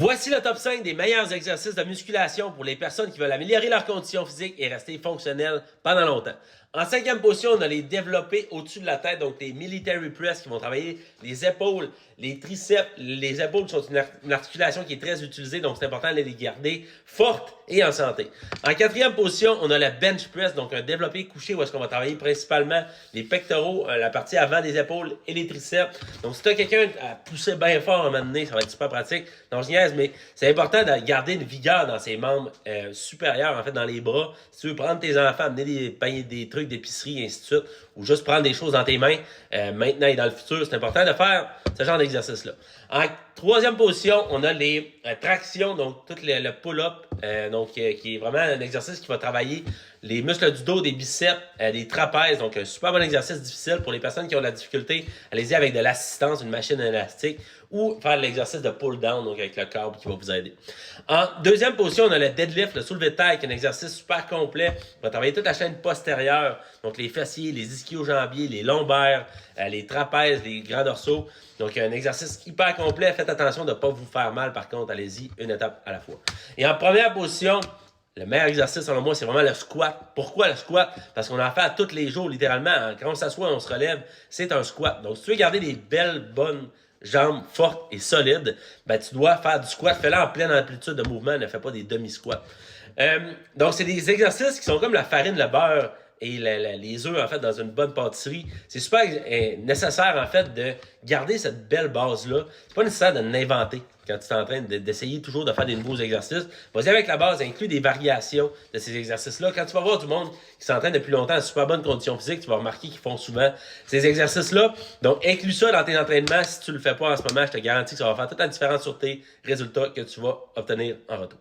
Voici le top 5 des meilleurs exercices de musculation pour les personnes qui veulent améliorer leur condition physique et rester fonctionnelles pendant longtemps. En cinquième position, on a les développés au-dessus de la tête, donc les military press qui vont travailler les épaules, les triceps. Les épaules sont une articulation qui est très utilisée, donc c'est important de les garder fortes et en santé. En quatrième position, on a le bench press, donc un développé couché où est-ce qu'on va travailler principalement les pectoraux, la partie avant des épaules et les triceps. Donc si tu as quelqu'un à pousser bien fort à un moment donné, ça va être super pratique. Donc je niaise, mais c'est important de garder une vigueur dans ses membres supérieurs, en fait, dans les bras. Si tu veux prendre tes enfants, amener des trucs d'épicerie, et ainsi de suite, ou juste prendre des choses dans tes mains, maintenant et dans le futur, c'est important de faire ce genre d'exercice-là. En troisième position, on a les tractions, donc tout le pull-up, qui est vraiment un exercice qui va travailler les muscles du dos, des biceps, des trapèzes. Donc, un super bon exercice difficile pour les personnes qui ont de la difficulté. Allez-y avec de l'assistance, une machine élastique ou faire l'exercice de pull-down, donc avec le câble qui va vous aider. En deuxième position, on a le deadlift, le soulevé de taille, qui est un exercice super complet. On va travailler toute la chaîne postérieure, donc les fessiers, les ischio-jambiers, les lombaires, les trapèzes, les grands dorsaux. Donc, un exercice hyper complet. Faites attention de ne pas vous faire mal, par contre. Allez-y une étape à la fois. Et en première position, le meilleur exercice, selon moi, c'est vraiment le squat. Pourquoi le squat? Parce qu'on en fait à tous les jours, littéralement. Quand on s'assoit, on se relève, c'est un squat. Donc, si tu veux garder des belles, bonnes jambes fortes et solides, ben, tu dois faire du squat. Fais-le en pleine amplitude de mouvement, ne fais pas des demi-squats. Donc, c'est des exercices qui sont comme la farine, le beurre et les œufs, en fait, dans une bonne pâtisserie. C'est super nécessaire, en fait, de garder cette belle base-là. C'est pas nécessaire de l'inventer quand tu es en train d'essayer toujours de faire des nouveaux exercices. Vas-y avec la base, inclus des variations de ces exercices-là. Quand tu vas voir du monde qui s'entraîne depuis longtemps en super bonne condition physique, tu vas remarquer qu'ils font souvent ces exercices-là. Donc, inclus ça dans tes entraînements. Si tu le fais pas en ce moment, je te garantis que ça va faire toute la différence sur tes résultats que tu vas obtenir en retour.